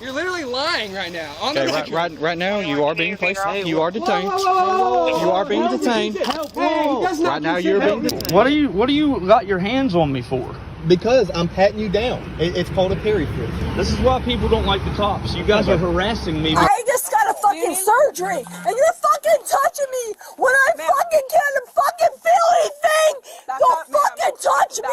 You're literally lying right now. Okay, right now you are being placed. You are detained. You are being detained. Right now you're being detained. What do you got your hands on me for? Because I'm patting you down. It's called a Perry frisk. This is why people don't like the cops. You guys are harassing me. I just got a fucking surgery, and you're fucking touching me when I fucking can't fucking feel anything. Don't fucking touch me.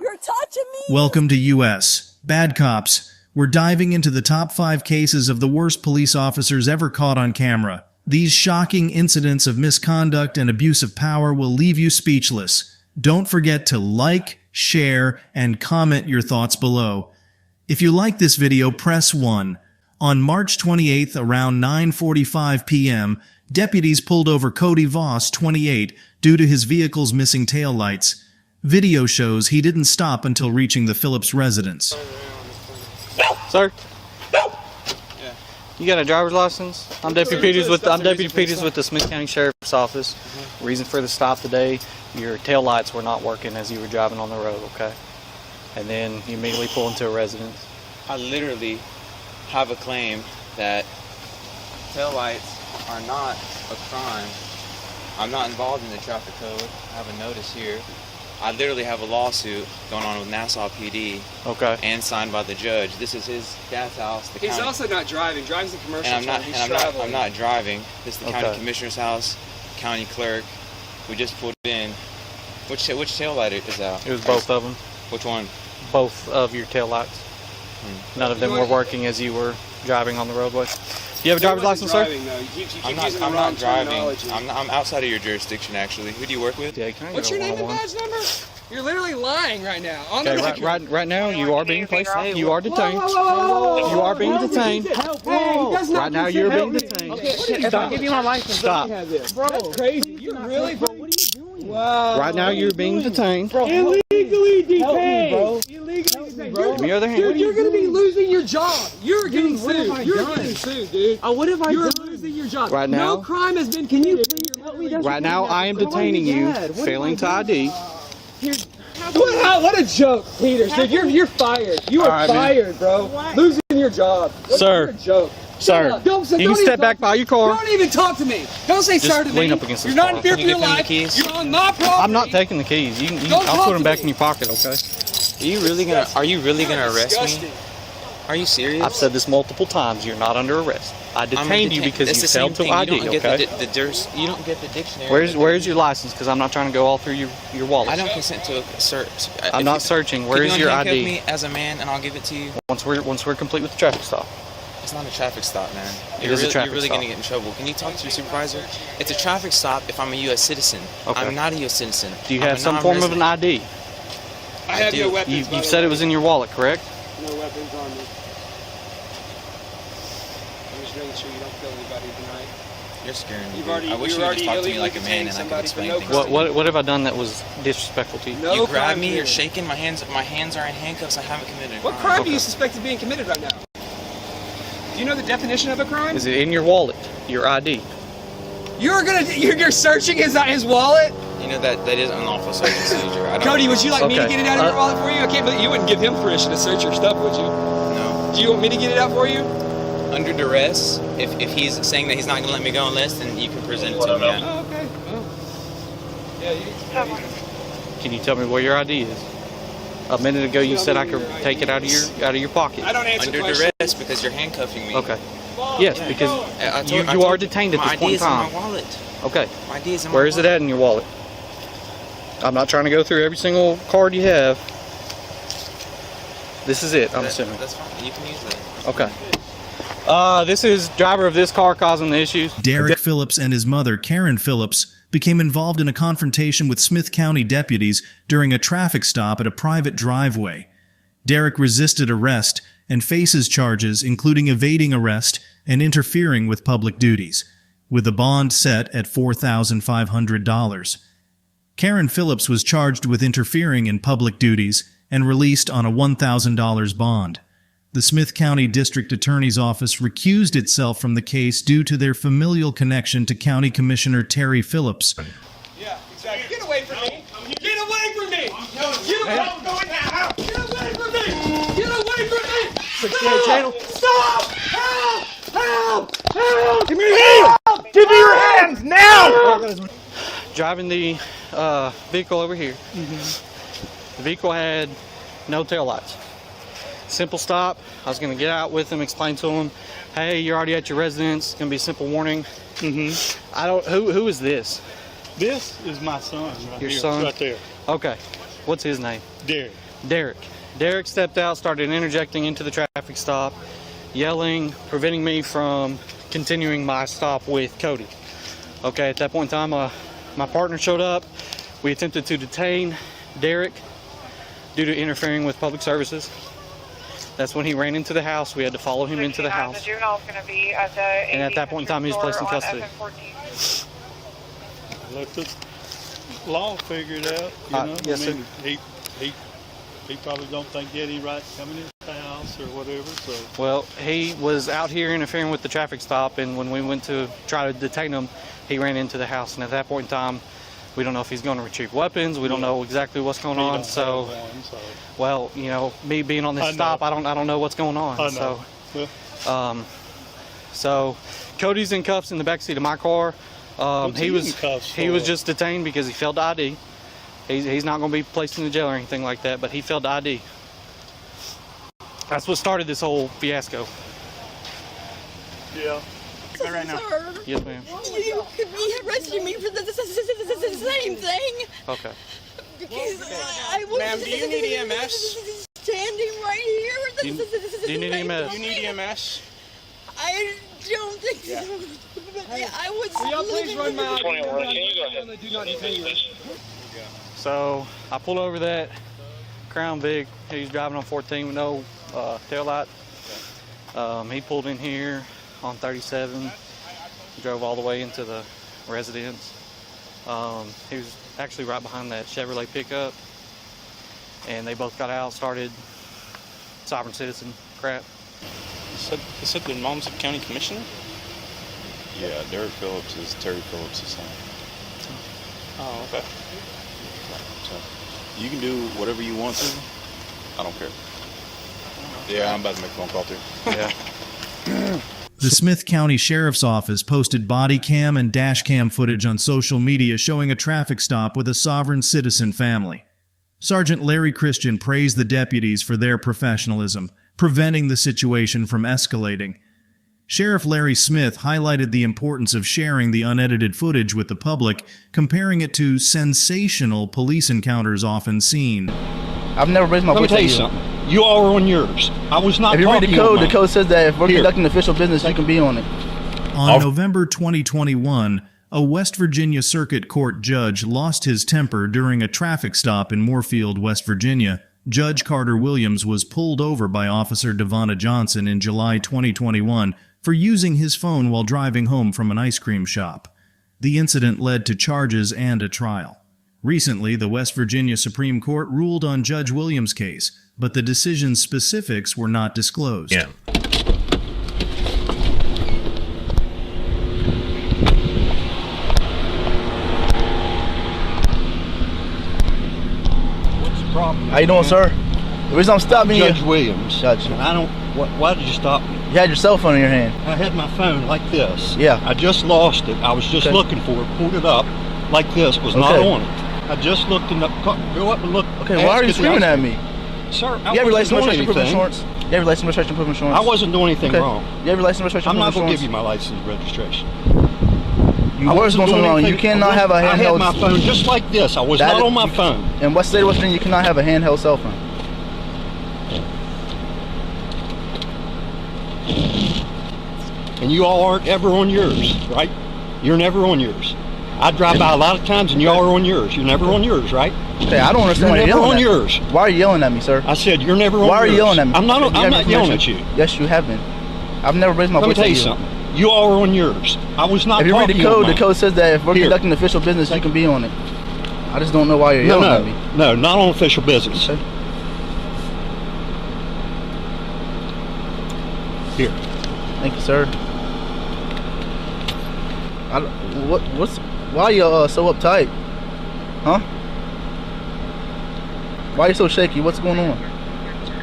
You're touching me. Welcome to U.S. Bad Cops. We're diving into the top 5 cases of the worst police officers ever caught on camera. These shocking incidents of misconduct and abuse of power will leave you speechless. Don't forget to like, share, and comment your thoughts below. If you like this video, press 1. On March 28th, around 9:45 p.m., deputies pulled over Cody Voss, 28, due to his vehicle's missing taillights. Video shows he didn't stop until reaching the Phillips residence. Sir? You got a driver's license? I'm Deputy Peters with the Smith County Sheriff's Office. Reason for the stop today, your tail lights were not working as you were driving on the road, okay? And then you immediately pull into a residence. I literally have a claim that taillights are not a crime. I'm not involved in the traffic code. I have a notice here. I literally have a lawsuit going on with Nassau PD. Okay. And signed by the judge. This is his dad's house. He's county. Also not driving. Driving's a commercial. And I'm not driving. This is the county commissioner's house, county clerk. We just pulled in. Which tail light is that? It was both of them. Which one? Both of your tail lights. None of them were working as you were driving on the roadway. Do you have a driver's license, sir? I'm not driving. I'm outside of your jurisdiction, actually. Who do you work with? Yeah, can I What's your name and badge number? You're literally lying right now. Okay, right now you are being placed. You are detained. You are being detained. Right now you're being detained. If I give you my license, stop. Bro, that's crazy. You really, bro? What are you doing? Wow. Right now you're being detained. Bro, illegally detained. Illegally detained. Give me your other hand. Dude, you're gonna be losing your job. You're getting sued. You're getting sued, dude. What have I done? You're losing your job. Right now. No crime has been committed. Right now I am detaining you, failing to ID. What a joke, Peter. Dude, you're fired. You are fired, bro. Losing your job. Sir. What a joke. Sir, you can step back by your car. Don't even talk to me. Don't say sir to me. Lean up against You're this not in fear for your life. You're on my property. I'm not taking the keys. I'll put them back in your pocket, okay? Are you really gonna arrest me? Are you serious? I've said this multiple times. You're not under arrest. I detained you because you failed to ID, you don't okay? You don't get the dictionary. Where's your license? Because I'm not trying to go all through your wallet. I don't consent to a search. I'm not searching. Where is your ID? Can you handcuff me as a man and I'll give it to you? Once we're complete with the traffic stop. It's not a traffic stop, man. It is a traffic You're really stop. gonna get in trouble. Can you talk to your supervisor? It's a traffic stop if I'm a U.S. citizen. Okay. I'm not a U.S. citizen. Do you have some form of an ID? I have no weapons. You said it was in your wallet, correct? No weapons on me. I'm just making sure you don't kill anybody tonight. You're scaring me. I wish you would just talk to me like a man and I could explain things. What have I done that was disrespectful to you? You grabbed me, you're shaking, my hands are in handcuffs, I haven't committed a crime. What crime do you suspect of being committed right now? Do you know the definition of a crime? Is it in your wallet? Your ID? You're searching his wallet? You know that is unlawful search and seizure. Cody, would you like me to get it out of your wallet for you? I can't believe you wouldn't give him permission to search your stuff, would you? No. Do you want me to get it out for you? Under duress, if he's saying that he's not gonna let me go unless, then you can present it to him. Yeah. Oh, okay. Well, yeah. Can you tell me where your ID is? A minute ago you said I could take it out of your pocket. I don't answer Under duress because you're handcuffing me. Okay. Yes, because you are detained at this point in time. My ID is in my wallet. Okay. My ID is in my wallet. Where is it at in your wallet? I'm not trying to go through every single card you have. This is it, I'm assuming. That's fine. You can use that. Okay. This is driver of this car causing the issues. Derek Phillips and his mother, Karen Phillips, became involved in a confrontation with Smith County deputies during a traffic stop at a private driveway. Derek resisted arrest and faces charges including evading arrest and interfering with public duties, with a bond set at $4,500. Karen Phillips was charged with interfering in public duties and released on a $1,000 bond. The Smith County District Attorney's Office recused itself from the case due to their familial connection to County Commissioner Terry Phillips. Yeah, exactly. Get away from me! Get away from me! Get away from me! Get away from me! channel. Stop! Help! Help! Help! Give me your hands! Give me your hands now! Driving the vehicle over here. The vehicle had no taillights. Simple stop. I was going to get out with him, explain to him, hey, you're already at your residence. It's going to be a simple warning. I don't. Who is this? This is my son right Your here, son? right there. Okay. What's his name? Derek. Derek. Derek stepped out, started interjecting into the traffic stop, yelling, preventing me from continuing my stop with Cody. Okay, at that point in time, my partner showed up. We attempted to detain Derek due to interfering with public services. That's when he ran into the house. We had to follow him into the house. And at that point in time, he was placed in custody. Let the law figure it out. You know? Yes, I mean, he probably don't think he had any right to come in his house or whatever. So. Well, he was out here interfering with the traffic stop, and when we went to try to detain him, he ran into the house. And at that point in time, we don't know if he's going to retrieve weapons. We don't know exactly what's going on. So, well, you know, me being on this stop, I don't know what's going on. So, so Cody's in cuffs in the backseat of my car. He was just detained because he failed to ID. He's not going to be placed in the jail or anything like that, but he failed to ID. That's what started this whole fiasco. Yeah. Right now. Sir, yes, ma'am. You could be arresting me for the same thing. Okay. Because I was. Ma'am, do you need EMS? Standing right here. Do you need EMS? Do you need EMS? I don't think so. But I was. Will y'all please run my ID? Do not detain you. So I pulled over that Crown Vic. He's driving on 14 with no tail light. He pulled in here on 37, drove all the way into the residence. He was actually right behind that Chevrolet pickup, and they both got out, started sovereign citizen crap. Is that the mom's county commissioner? Yeah, Derek Phillips is Terry Phillips' son. Oh, okay. So you can do whatever you want to. I don't care. Yeah, I'm about to make a phone call too. Yeah. The Smith County Sheriff's Office posted body cam and dash cam footage on social media showing a traffic stop with a sovereign citizen family. Sergeant Larry Christian praised the deputies for their professionalism, preventing the situation from escalating. Sheriff Larry Smith highlighted the importance of sharing the unedited footage with the public, comparing it to sensational police encounters often seen. I've never raised my voice. Let me tell you something. You all are on yours. I was not talking. If you read the code says that if we're conducting official business, you can be on it. On November 2021, a West Virginia Circuit Court judge lost his temper during a traffic stop in Moorfield, West Virginia. Judge Carter Williams was pulled over by Officer Devonna Johnson in July 2021 for using his phone while driving home from an ice cream shop. The incident led to charges and a trial. Recently, the West Virginia Supreme Court ruled on Judge Williams' case, but the decision's specifics were not disclosed. Yeah. What's the problem? How you doing, sir? The reason I'm stopping you... Judge Williams. Judge. I don't... Why did you stop me? You had your cell phone in your hand. I had my phone like this. Yeah. I just lost it. I was just looking for it, pulled it up like this, was not on it. I just looked in the car. Go up and look. Okay, why are you screaming at me? Sir, you have your license, registration, proof of insurance? You have your license, registration, proof of insurance? I wasn't doing anything wrong. You have your license, registration, proof of insurance? I'm not going to give you my license and registration. You were doing something wrong. You cannot have a handheld... I had my phone just like this. I was not on my phone. In what state of West Virginia, you cannot have a handheld cell phone? And you all aren't ever on yours, right? You're never on yours. I drive by a lot of times and y'all are on yours. You're never on yours, right? Okay, I don't understand why you're yelling at me. You're never on yours. Why are you yelling at me, sir? I said you're never on yours. Why are you yelling at me? I'm not yelling at you. Yes, you have been. I've never raised my voice at you. Let me tell you something. You all are on yours. I was not talking. If you read the code says that if we're conducting official business, you can be on it. I just don't know why you're yelling at me. No, not on official business. Okay. Here. Thank you, sir. Why are you so uptight? Huh? Why are you so shaky? What's going on?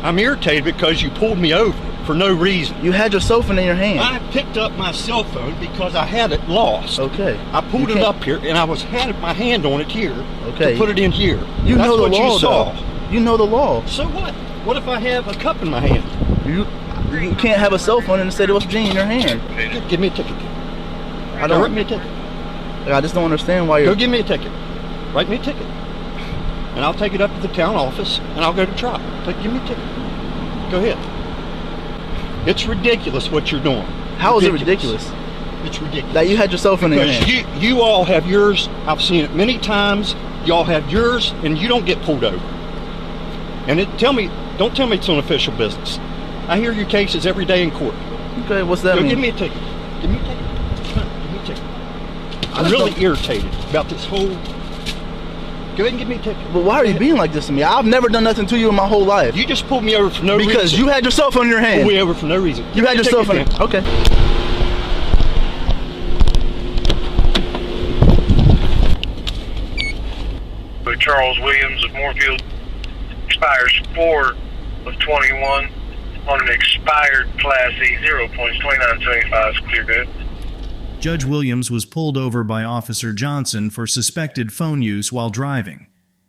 I'm irritated because you pulled me over for no reason. You had your cell phone in your hand. I picked up my cell phone because I had it lost. Okay. I pulled it up here and I had my hand on it here. Okay. To put it in here. You That's know the what law, you saw. though. You know the law. So what? What if I have a cup in my hand? You can't have a cell phone in the state of West Virginia in your hand. Give me a ticket. I don't. Write me a ticket. I just don't understand why you're. Go give me a ticket. Write me a ticket. And I'll take it up to the town office and I'll go to trial. Give me a ticket. Go ahead. It's ridiculous what you're doing. How is it ridiculous? It's ridiculous. That you had your cell phone in your hand. Because you all have yours. I've seen it many times. Y'all have yours and you don't get pulled over. And don't tell me it's on official business. I hear your cases every day in court. Okay, what's that mean? Give me a ticket. Give me a ticket. Give me a ticket. I'm really irritated about this whole. Go ahead and give me a ticket. But why are you being like this to me? I've never done nothing to you in my whole life. You just pulled me over for no reason. Because you had your cell phone in your hand. Pulled me over for no reason. You had your cell phone. Okay. Charles Williams of Moorfield, expires 4 of 21 on an expired Class E, 0 points, 2975 is clear good. Judge Williams was pulled over by Officer Johnson for suspected phone use while driving.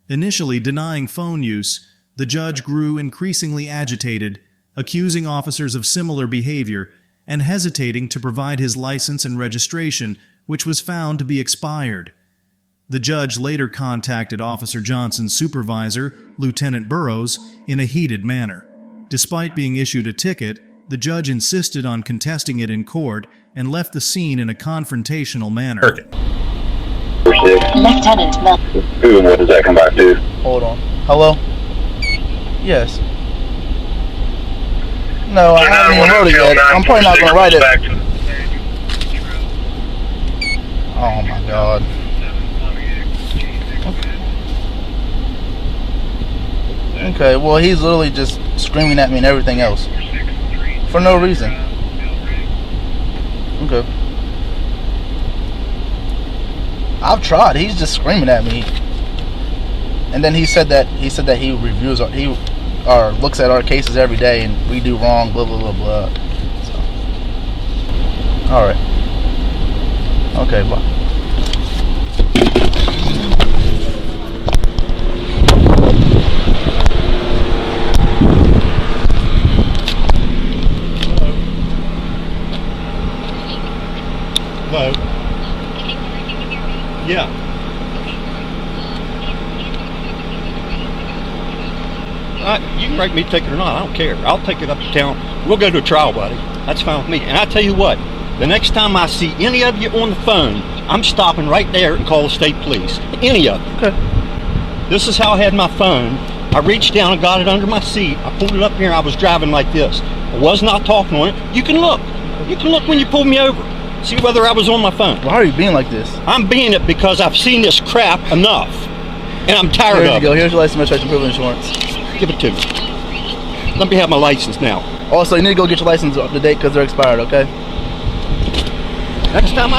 Initially denying phone use, the judge grew increasingly agitated, accusing officers of similar behavior and hesitating to provide his license and registration, which was found to be expired. The judge later contacted Officer Johnson's supervisor, Lieutenant Burrows, in a heated manner. Despite being issued a ticket, the judge insisted on contesting it in court and left the scene in a confrontational manner. Lieutenant Mel. Who and what does that come back to? Hold on. Hello? Yes. No, I haven't even wrote it yet. I'm probably not going to write it. Oh my God. Okay, well, he's literally just screaming at me and everything else. For no reason. Okay. I've tried. He's just screaming at me. And then he said that he reviews or looks at our cases every day and we do wrong, blah blah blah blah. So. Alright. Okay, bye. Hello? Yeah. You can write me a ticket or not, I don't care. I'll take it up to town. We'll go to a trial, buddy. That's fine with me. And I tell you what, the next time I see any of you on the phone, I'm stopping right there and call the state police. Any of you. Okay. This is how I had my phone. I reached down and got it under my seat. I pulled it up here and I was driving like this. I was not talking on it. You can look. You can look when you pull me over. See whether I was on my phone. Why are you being like this? I'm being it because I've seen this crap enough. And I'm tired of it. Here you go. Here's your license, registration, privilege, insurance. Give it to me. Let me have my license now. Also, you need to go get your license up to date because they're expired, okay? Next time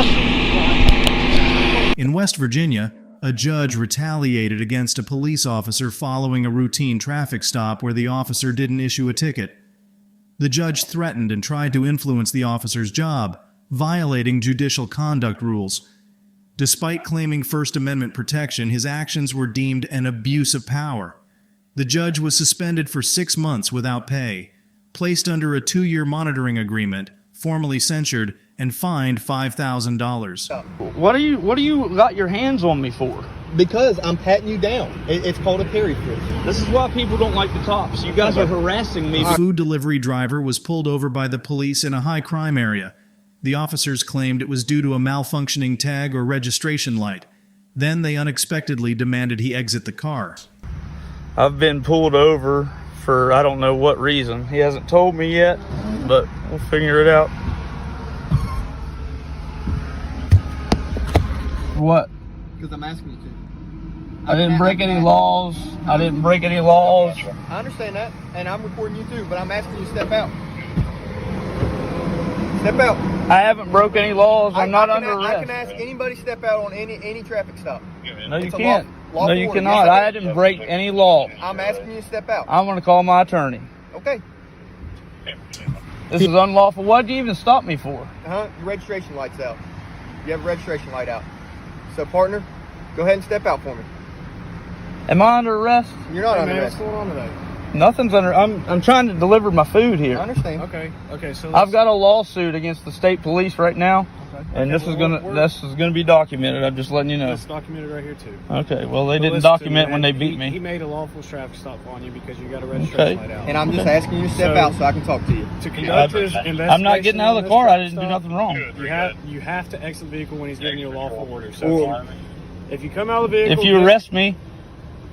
In West Virginia, a judge retaliated against a police officer following a routine traffic stop where the officer didn't issue a ticket. The judge threatened and tried to influence the officer's job, violating judicial conduct rules. Despite claiming First Amendment protection, his actions were deemed an abuse of power. The judge was suspended for 6 months without pay, placed under a 2-year monitoring agreement, formally censured, and fined $5,000. What do you got your hands on me for? Because I'm patting you down. It's called a Perry frisk. This is why people don't like the cops. You guys are harassing me. A food delivery driver was pulled over by the police in a high-crime area. The officers claimed it was due to a malfunctioning tag or registration light. Then they unexpectedly demanded he exit the car. I've been pulled over for I don't know what reason. He hasn't told me yet, but we'll figure it out. What? Because I'm asking you to. I didn't break any laws. I didn't break any laws. I understand that, and I'm recording you too, but I'm asking you to step out. Step out. I haven't broke any laws. I'm not under arrest. I can ask anybody to step out on any traffic stop. No, you can't. No, you cannot. I didn't break any law. I'm asking you to step out. I'm going to call my attorney. Okay. This is unlawful. What did you even stop me for? Your registration light's out. You have a registration light out. So, partner, go ahead and step out for me. Am I under arrest? You're not Hey, under man, arrest. what's going on today? Nothing's under. I'm trying to deliver my food here. I understand. Okay, so I've got a lawsuit against the state police right now, and Okay, this is well, gonna be documented. I'm just letting you know. It's documented right here too. Okay. Well, they So didn't listen to document me, when man. they beat He me. made a lawful traffic stop on you because you got a registration light out. And I'm just asking you to step out so I can talk to you. To conduct his investigation, I'm not getting out of the car. I didn't do stop, nothing wrong. You have to exit the vehicle when he's giving you a lawful order. So if you come out of the vehicle, If you arrest me,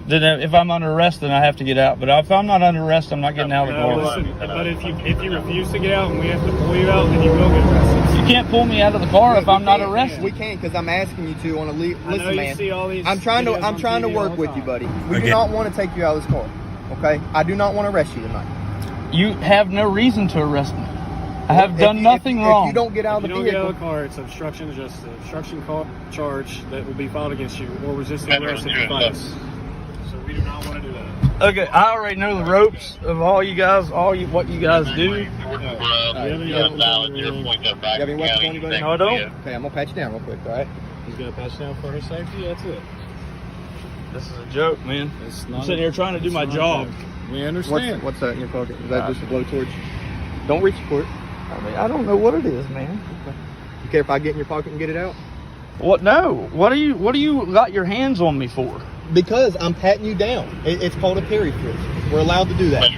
then if I'm under arrest, then I have to get out. But if I'm not under arrest, I'm not getting out of the car. listen, but if you refuse to get out and we have to pull you out, then you will get arrested. You can't pull me out of the car if I'm not We arrested. can't because I'm asking you to on a I know listen, you man. see all these I'm trying to videos on TV work all the with you, time. buddy. We do not want to take you out of this car. Okay? I do not want to arrest you tonight. You have no reason to arrest me. I have done nothing wrong. If you don't get out If of you the don't get out vehicle, of the car, it's obstruction, just an obstruction charge that will be filed against you, or resisting arrest if you fight us. So we do not want to do that. Okay, I already know the ropes of all you guys, what you guys do. you have any weapons on you, buddy? No, I don't. Okay, I'm gonna pat you down real quick. All right? He's gonna patch down for his safety. That's it. This is a joke, man. It's I'm not sitting here trying to do my job. We understand. What's that in your pocket? Is that just a blowtorch? Don't reach for it. I mean, I don't know what it is, man. You care if I get in your pocket and get it out? What? No. What do you got your hands on me for? Because I'm patting you down. It's called a Perry frisk. We're allowed to do that.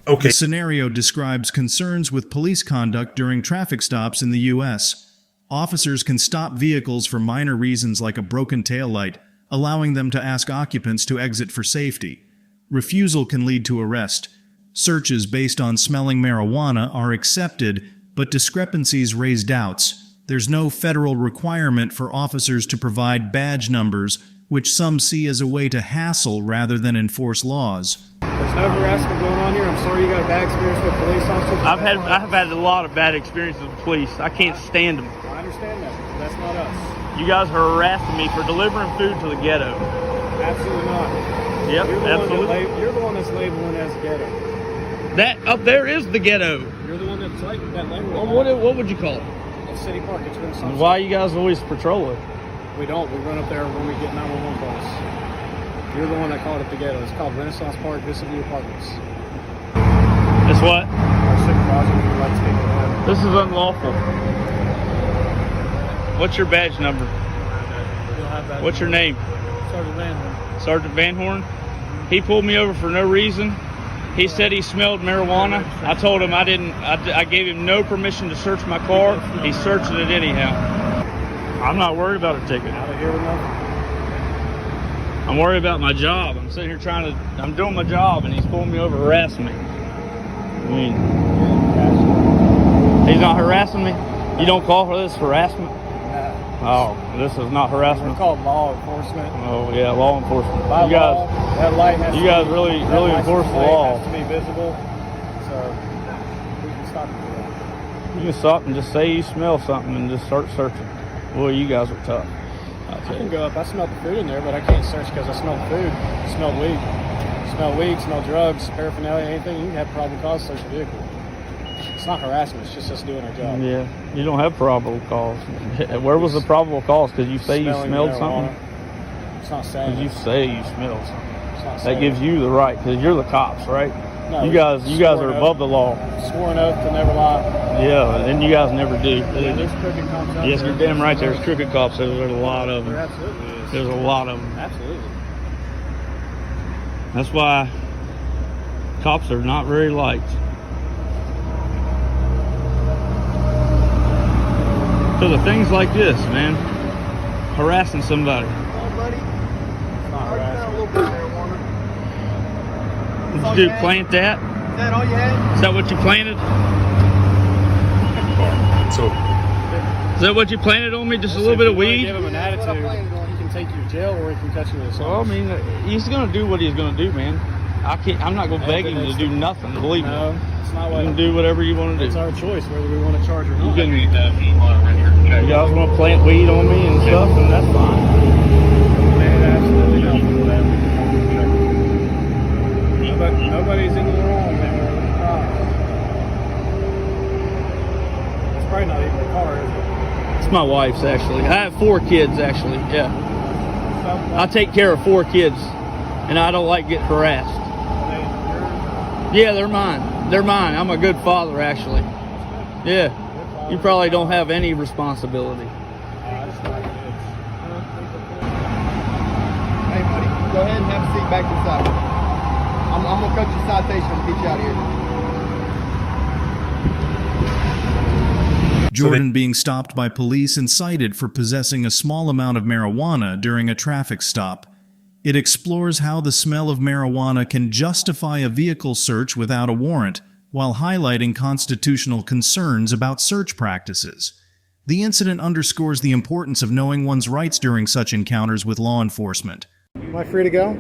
The scenario describes concerns with police conduct during traffic stops in the U.S. Officers can stop vehicles for minor reasons like a broken taillight, allowing them to ask occupants to exit for safety. Refusal can lead to arrest. Searches based on smelling marijuana are accepted, but discrepancies raise doubts. There's no federal requirement for officers to provide badge numbers, which some see as a way to hassle rather than enforce laws. There's no harassment going on here. I'm sorry you got a bad experience with police officers. I've had a lot of bad experiences with police. I can't stand them. I understand that. But that's not us. You guys are harassing me for delivering food to the ghetto. Absolutely not. Yep, absolutely. You're the one that's labeling as ghetto. That up there is the ghetto. You're the one that's like that label. Well, what would you call it? It's City Park. It's Renaissance. Why you guys always patrol it? We don't. We run up there when we get 911 calls. You're the one that called it the ghetto. It's called Renaissance Park Vista View Apartments. It's what? Our supervisor would like to speak with that. This is unlawful. What's your badge number? You'll have that. What's your name? Sergeant Van Horn. Sergeant Van Horn? He pulled me over for no reason. He said he smelled marijuana. I told him I didn't. I gave him no permission to search my car. He searched it anyhow. I'm not worried about a ticket. Out of here with nothing. I'm worried about my job. I'm sitting here I'm doing my job and he's pulling me over harassing me. I mean, he's not harassing me? You don't call for this harassment? Oh, this is not harassment. It's called law enforcement. Oh yeah, law enforcement. By You guys, law, that light has you to guys be, really that enforce the license plate law. has to be visible, so we can stop you for that. You can stop and just say you smell something and just start searching. Well, you guys are tough. I can go up. I smell the food in there, but I can't search because I smell the food. I smell weed. Smell weed, smell drugs, paraphernalia, anything. You can have probable cause to search a vehicle. It's not harassment. It's just us doing our job. Yeah, you don't have probable cause. Where was the probable cause? Because you say you Smelling smelled marijuana. something? It's not saying Because you it. say you smelled something. It's not That saying gives you the right, because you're the cops, right? No, you guys are above the law. Sworn oath to never lie. Yeah, and you guys never do. Yeah, there's crooked cops out Yes, there. you're damn right. There's crooked cops. There's a lot of There them. absolutely is. There's a lot of them. Absolutely. That's why cops are not very liked. Because of things like this, man. Harassing somebody. It's not harassment. What you do, plant that? Is that all you had? Is that what you planted? Is that what you planted on me? Just a little bit of weed? Give him an attitude. He can take you to jail, or he can cut you with a Well, I mean, he's gonna do what he's gonna do, man. I'm not gonna beg him to do nothing. Believe me. No, it's not You what. can do whatever you want to It's do. our choice whether we want to charge or You not. can. You guys want to plant weed on me and stuff, and that's fine. Man, absolutely nothing for that. Nobody's in the wrong, man. car, is it? It's my wife's, actually. I have 4 kids, actually, yeah. I take care of 4 kids, and I don't like getting harassed. Yeah, they're mine. They're mine. I'm a good father, actually. Yeah. You probably don't have any responsibility. Hey, buddy, go ahead and have a seat back to the side. I'm gonna cut your citation and get you out of here. Jordan being stopped by police and cited for possessing a small amount of marijuana during a traffic stop. It explores how the smell of marijuana can justify a vehicle search without a warrant, while highlighting constitutional concerns about search practices. The incident underscores the importance of knowing one's rights during such encounters with law enforcement. Am I free to go?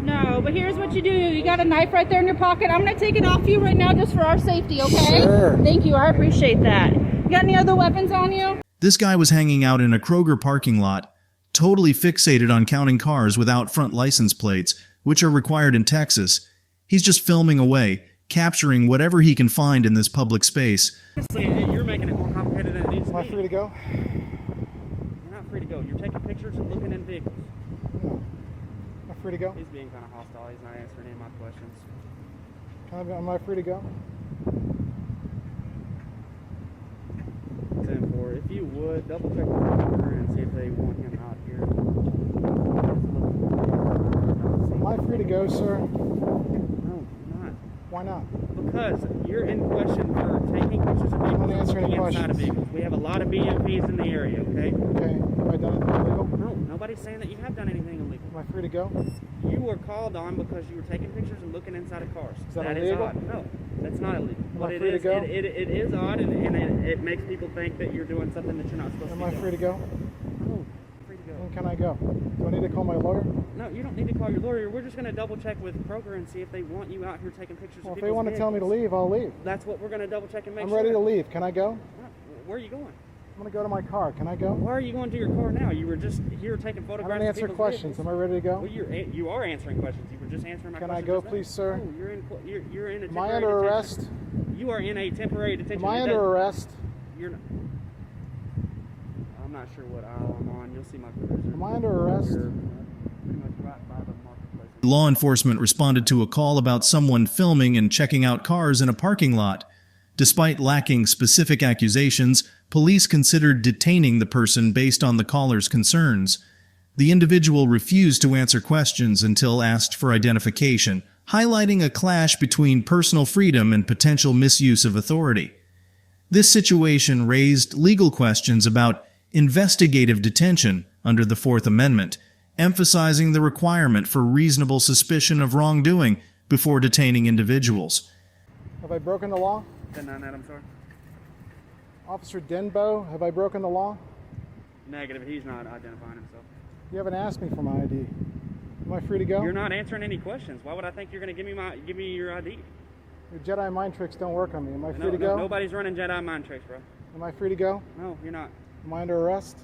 No, but here's what you do. You got a knife right there in your pocket. I'm going to take it off you right now just for our safety, okay? Sure. Thank you. I appreciate that. You got any other weapons on you? This guy was hanging out in a Kroger parking lot, totally fixated on counting cars without front license plates, which are required in Texas. He's just filming away, capturing whatever he can find in this public space. You're making it more complicated than it needs to be. Am I free to go? You're not free to go. You're taking pictures and looking in vehicles. No. Am I free to go? He's being kind of hostile. He's not answering any of my questions. Am I free to go? 10-4. If you would, double check the computer and see if they want him out here. Am I free to go, sir? No, you're not. Why not? Because you're in question for taking pictures of vehicles I'm not answering any inside of questions. vehicles. We have a lot of BMVs in the area, okay? Okay. Have I done anything illegal? No, nobody's saying that you have done anything illegal. Am I free to go? You were called on because you were taking pictures and looking inside of cars. Is that That illegal? is odd. No, that's not illegal. Am But I it free to is, go? it is odd, and it makes people think that you're doing something that you're not supposed Am to I be free to doing. go? No, free to go. When can I go? Do I need to call my lawyer? No, you don't need to call your lawyer. We're just going to double check with Kroger and see if they want you out here taking pictures Well, of if they people's want to tell me to vehicles. leave, I'll leave. That's what we're going to double check and make I'm sure. ready to leave. Can I go? Where are you going? I'm going to go to my car. Can I go? Why are you going to your car now? You were just here taking I photographs don't of answer people's questions. vehicles. Am I ready to go? Well, you are answering questions. You were just answering my Can I questions. go, just now. please, sir? No, you're in a Am temporary I under detention. arrest? You are in a temporary detention. Am I It under doesn't- arrest? You're not. I'm not sure what aisle I'm on. You'll see my cruiser. Am I under arrest? You're pretty much right by the marketplace. Law enforcement responded to a call about someone filming and checking out cars in a parking lot. Despite lacking specific accusations, police considered detaining the person based on the caller's concerns. The individual refused to answer questions until asked for identification, highlighting a clash between personal freedom and potential misuse of authority. This situation raised legal questions about investigative detention under the Fourth Amendment, emphasizing the requirement for reasonable suspicion of wrongdoing before detaining individuals. Have I broken the law? 10-9, I'm sorry. Officer Denbo, have I broken the law? Negative. He's not identifying himself. You haven't asked me for my ID. Am I free to go? You're not answering any questions. Why would I think you're going to give me your ID? Your Jedi mind tricks don't work on me. Am I free No, to go? nobody's running Jedi mind tricks, bro. Am I free to go? No, you're not. Am I under arrest?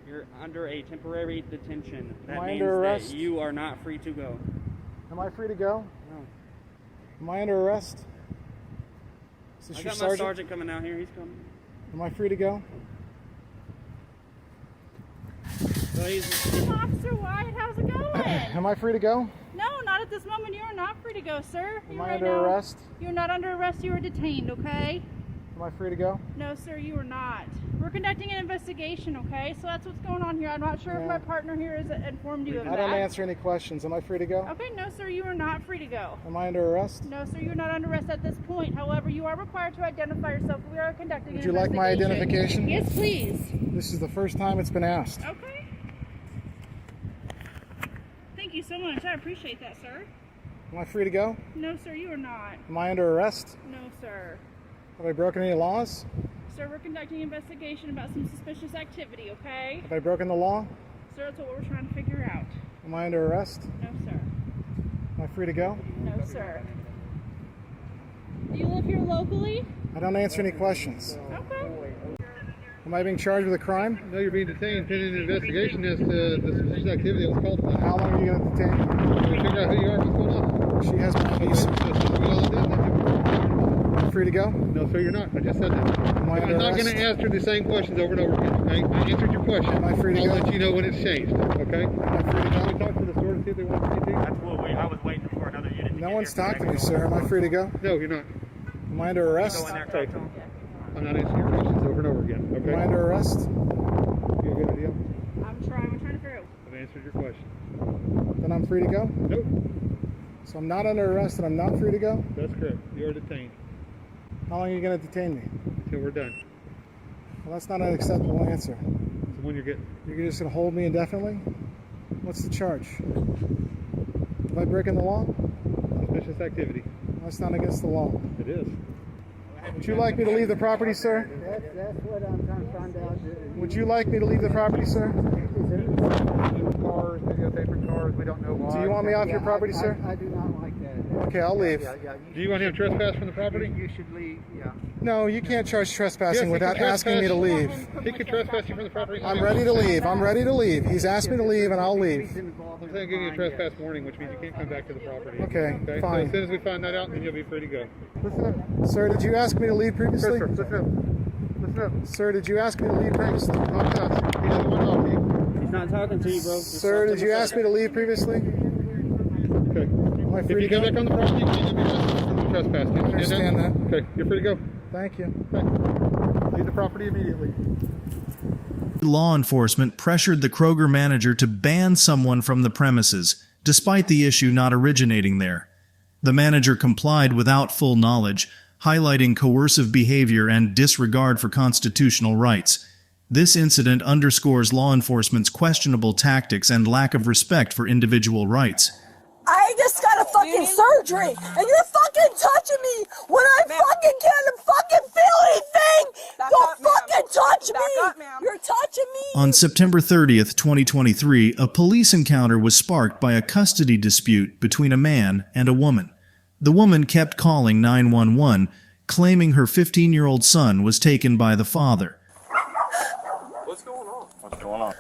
You're under a temporary detention. That Am I means under arrest? that you are not free to go. Am I free to go? No. Am I under arrest? Is this I your got my sergeant? sergeant coming out here. He's coming. Am I free to go? So he's Officer Wyatt, how's it going? Am I free to go? No, not at this moment. You are not free to go, sir. Am I under arrest? You're not under arrest. You are detained, okay? Am I free to go? No, sir, you are not. We're conducting an investigation, okay? So that's what's going on here. I'm not sure if my partner here has informed you of I that. don't answer any questions. Am I free to go? Okay, no, sir, you are not free to go. Am I under arrest? No, sir, you're not under arrest at this point. However, you are required to identify yourself. We are conducting Would an you like my investigation. identification? Yes, please. This is the first time it's been asked. Okay. Thank you so much. I appreciate that, sir. Am I free to go? No, sir, you are not. Am I under arrest? No, sir. Have I broken any laws? Sir, we're conducting an investigation about some suspicious activity, okay? Have I broken the law? Sir, that's what we're trying to figure out. Am I under arrest? No, sir. Am I free to go? No, sir. Do you live here locally? I don't answer any questions. Okay. Am I being charged with a crime? No, you're being detained pending an investigation as to the suspicious activity that was called upon. How long are you going to detain me? Figure out who you are, what's going on. She has my keys. We all did that. I'm free free to go? No, sir, you're not. I just said that. I'm not going to answer the same questions over and over again, okay? I answered your question. Am I free to go? I'll let you know when it's changed, okay? Am I free to go? Can we talk to the store to see if they want to see? That's what I was waiting for another unit. No one's talking to me, sir. Am I free to go? No, you're not. Am I under arrest? Okay. I'm not answering your questions over and over again, okay? Am I under arrest? You a good deal? I'm trying to figure out. I've answered your question. Then I'm free to go? Nope. So I'm not under arrest and I'm not free to go? That's correct. You are detained. How long are you going to detain me? Until we're done. Well, that's not an acceptable answer. So when you're getting... You're just going to hold me indefinitely? What's the charge? Am I breaking the law? Suspicious activity. Well, that's not against the law. It is. Would you like me to leave the property, sir? That's what I'm trying to find out. Would you like me to leave the property, sir? Cars, videotaping cars, we don't know why. Do you want me off your property, sir? I do not like that. Okay, I'll leave. Do you want him trespass from the property? You should leave, yeah. No, you can't charge trespassing Yes, without asking me to leave. He could trespass you from the property. I'm ready to leave. I'm ready to leave. He's asked me to leave, and I'll leave. I'm saying give you a trespass warning, which means you can't come back to the property. Okay, So fine. as soon as we find that out, then you'll be free to go. Listen up. Sir, did you ask me to leave previously? Listen up. Listen up. Sir, did you ask me to leave previously? He doesn't want to talk to you. He's not talking to you, bro. Sir, did you ask me to leave previously? Okay. Am I If free you to come go? back on the property, you'll be arrested for trespass. Do you I understand that. Okay, you're free to go. Thank you. Okay. Leave the property immediately. Law enforcement pressured the Kroger manager to ban someone from the premises, despite the issue not originating there. The manager complied without full knowledge, highlighting coercive behavior and disregard for constitutional rights. This incident underscores law enforcement's questionable tactics and lack of respect for individual rights. I just got a fucking surgery, and you're fucking touching me when I fucking can't fucking feel anything. Don't fucking touch me. You're touching me. On September 30th, 2023, a police encounter was sparked by a custody dispute between a man and a woman. The woman kept calling 911, claiming her 15-year-old son was taken by the father. What's going on? What's going on?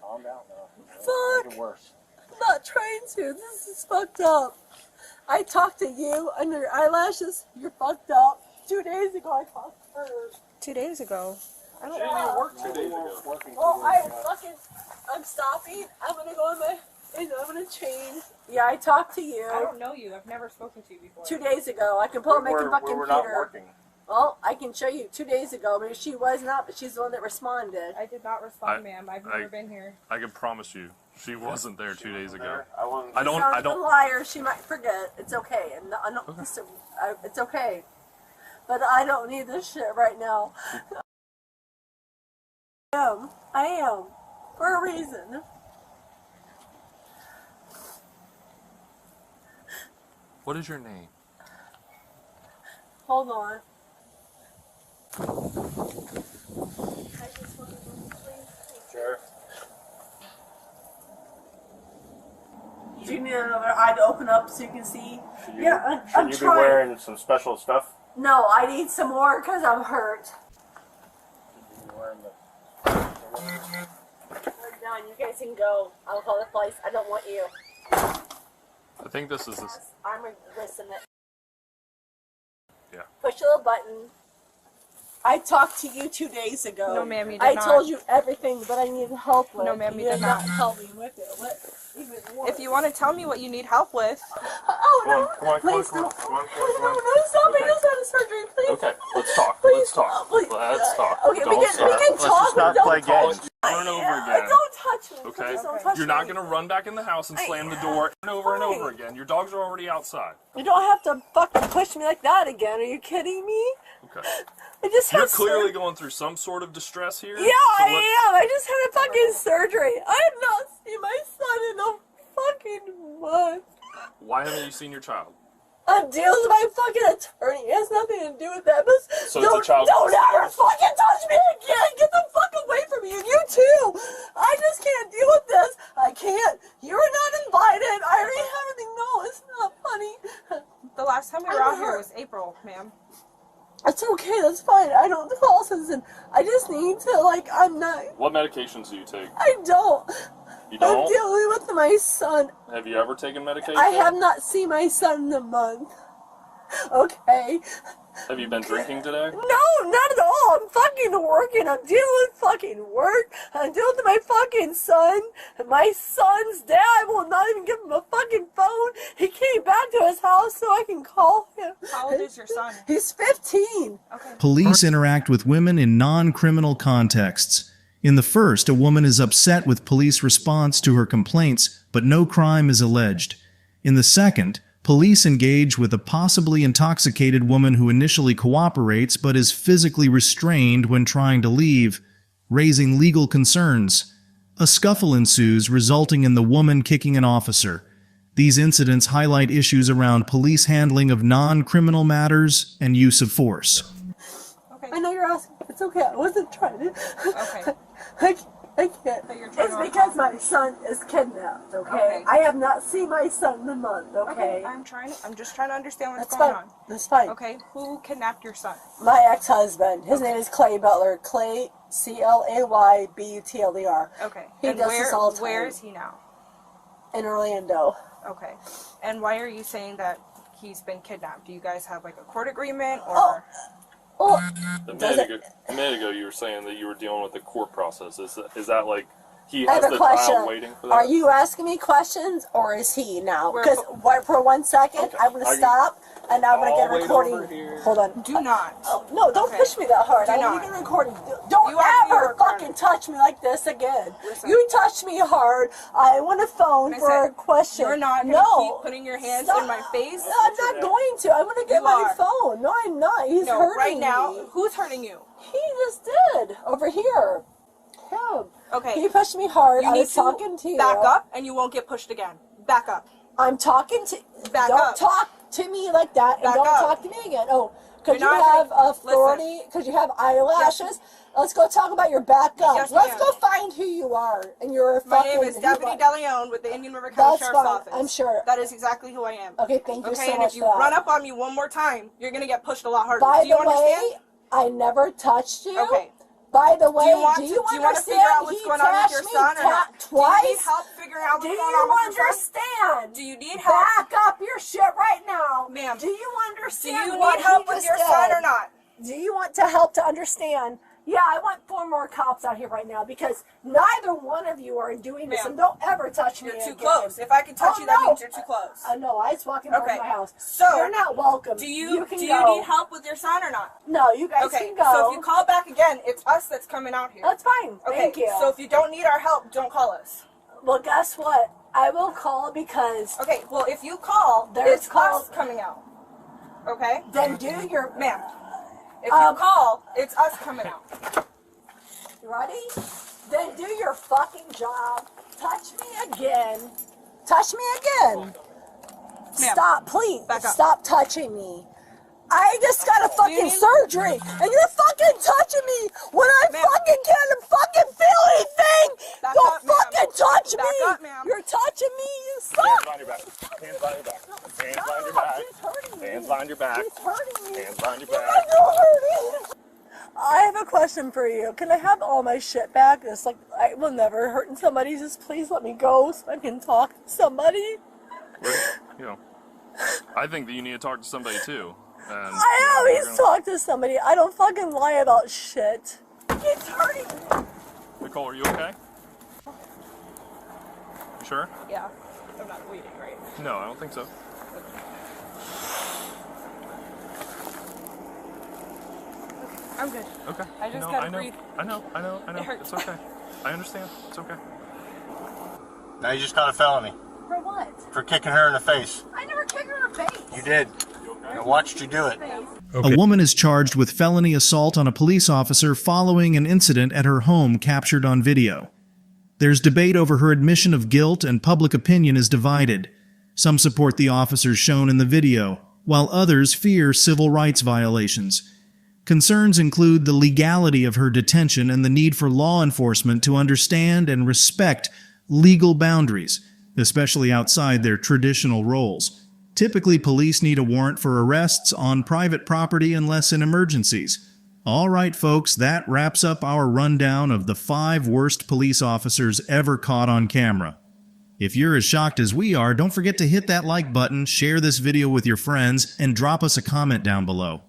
Calm down now. Fuck. I'm not trying to. This is fucked up. I talked to you under your eyelashes. You're fucked up. 2 days ago, I talked to her. 2 days ago? I don't She didn't even work 2 days ago. Well, I'm stopping. I'm gonna go in my, I'm gonna change. Yeah, I talked to you. I don't know you. I've never spoken to you before. 2 days ago. I can pull up my fucking We're computer. not working. Well, I can show you 2 days ago. Maybe she was not, but she's the one that responded. I did not respond, ma'am. I've never been here. I can promise you, she wasn't there 2 days ago. She sounds a liar. She might forget. It's okay. And it's okay. But I don't need this shit right now. I am. For a reason. What is your name? Hold on. Sure. Do you need another eye to open up so you can see? Yeah, I'm Should you be trying. wearing some special stuff? No, I need some more because I'm hurt. We're done. You guys can go. I'll call the police. I don't want you. I think this is this. I'm going to listen. Yeah. Push a little button. I talked to you 2 days ago. No, ma'am, you did I not. told you everything that I needed help with. No, ma'am, you did did not. help me with it. If you want to tell me what you need help with. Oh, no. Please don't. No, stop. I just had a surgery. Please. Okay, let's talk. Please. Let's talk. Please. Let's talk. Okay, we can talk. Let's just not Don't play touch games. Over and over again. Don't touch me. Okay? Please don't touch You're not me. going to run back in the house and slam the door over and over again. Your dogs are already outside. You don't have to fucking push me like that again. Are you kidding me? Okay. I just had You're clearly going through some sort of distress here. Yeah, I am. I just had a fucking surgery. I have not seen my son in a fucking month. Why haven't you seen your child? I'm dealing with my fucking attorney. It has nothing to do with that. But So it's a child- don't ever fucking touch me again. Get the fuck away from me. And you too. I just can't deal with this. I can't. You're not invited. I already have everything. No, it's not funny. The last time we were out here was April, ma'am. It's okay. That's fine. I don't call citizen. I just need to, I'm not. What medications do you take? I don't. You don't? I'm dealing with my son. Have you ever taken medication? I have not seen my son in a month. Okay? Have you been drinking today? No, not at all. I'm fucking working. I'm dealing with fucking work. I'm dealing with my fucking son. And my son's dad will not even give him a fucking phone. He came back to his house so I can call him. How old is your son? He's 15. Okay. Police interact with women in non-criminal contexts. In the first, a woman is upset with police response to her complaints, but no crime is alleged. In the second, police engage with a possibly intoxicated woman who initially cooperates but is physically restrained when trying to leave, raising legal concerns. A scuffle ensues, resulting in the woman kicking an officer. These incidents highlight issues around police handling of non-criminal matters and use of force. Okay. I know you're asking. It's okay. I wasn't trying to. Okay. I can't. But you're trying It's to because my son is kidnapped, okay? I have not seen my son in a month, okay? I'm just trying to understand what's That's going fine. on. That's fine. Okay, who kidnapped your son? My ex-husband. His name is Clay Butler. Clay, Claybutler. Okay. He and does this all the time. where is he now? In Orlando. Okay. And why are you saying that he's been kidnapped? Do you guys have like a court agreement or? Oh, A minute ago, you were saying that you were dealing with the court process. Is that like he I has have the a question. trial waiting for that? Are you asking me questions or is he now? Because for 1 second, I'm going to stop and I'm going to get a recording. Hold on. Do not. Oh, no, don't push me that hard. Do I not. need a recording. Don't ever fucking touch me like this again. Listen. You touch me hard. I want a phone for a question. You're not going to keep putting your hands in my face. I'm not going to. I'm going to get my phone. No, I'm not. He's hurting right now. me. Who's hurting you? He just did. Over here. Him. Okay. He pushed me hard. You I need was talking to you. back up, and you won't get pushed again. Back up. I'm talking to. Back don't up. talk to me like that, and Back don't up. talk to me again. Oh, because you You're not have gonna- authority, because you have eyelashes. Let's go talk about your back up. Yes, Let's ma'am. go find who you are, and you're a My fucking. name is Deputy DeLeon with the Indian River County That's Sheriff's fine. Office. I'm sure. That is exactly who I am. Okay, thank you Okay, so and much if you for that. run up on me one more time, you're gonna get pushed a lot harder. By Do you the way, understand? I never touched you. Okay. By the way, Do you want to understand? figure out what's He going on with tashed your me son or not? twice. Do you need help figuring out what's Do going you on with your son? understand? Do you need help? Back up your shit right now. Ma'am. Do you Do understand you what need help he with just your did? son or not? Do you want to help to understand? Yeah, I want 4 more cops out here right now because neither one of you are doing this, Ma'am. and don't ever touch me You're too again. close. If I can touch you, that means you're too close. I know. I was walking over Okay. my house. So you're not welcome. Do you can do go. you need help with your son or not? No, you guys Okay. can go. So if you call back again, it's us that's coming out here. That's fine. Okay. Thank you. So if you don't need our help, don't call us. Well, guess what? I will call because. Okay. Well, if you call, There's it's us coming out. Okay. Then do your. Ma'am. If you call, it's us coming out. You ready? Then do your fucking job. Touch me again. Touch me again. Stop, please. Back up. Stop touching me. I just got a fucking surgery, and you're fucking touching me when I fucking can't fucking feel anything. Back Don't up, ma'am. fucking touch Back me. up, ma'am. You're touching me. You Hands suck. behind your back. Hands behind your back. Hands behind your back. He's hurting me. Hands behind your back. He's hurting me. Hands behind your You're back. not hurting. I have a question for you. Can I have all my shit back? It's like I will never hurt somebody. Just please let me go so I can talk to somebody. You know, I think that you need to talk to somebody too. And, I always talk to somebody. I don't fucking lie about shit. It's hurting me. Nicole, are you okay? You sure? Yeah. I'm not bleeding, right? No, I don't think so. I'm good. Okay. I just No, gotta I know. breathe. I know. It hurts. It's okay. I understand. It's okay. Now you just got a felony For what? for kicking her in the face. I never kicked her in the face. You did. I watched you do it. A woman is charged with felony assault on a police officer following an incident at her home captured on video. There's debate over her admission of guilt, and public opinion is divided. Some support the officers shown in the video, while others fear civil rights violations. Concerns include the legality of her detention and the need for law enforcement to understand and respect legal boundaries, especially outside their traditional roles. Typically, police need a warrant for arrests on private property unless in emergencies. All right, folks, that wraps up our rundown of the 5 worst police officers ever caught on camera. If you're as shocked as we are, don't forget to hit that like button, share this video with your friends, and drop us a comment down below.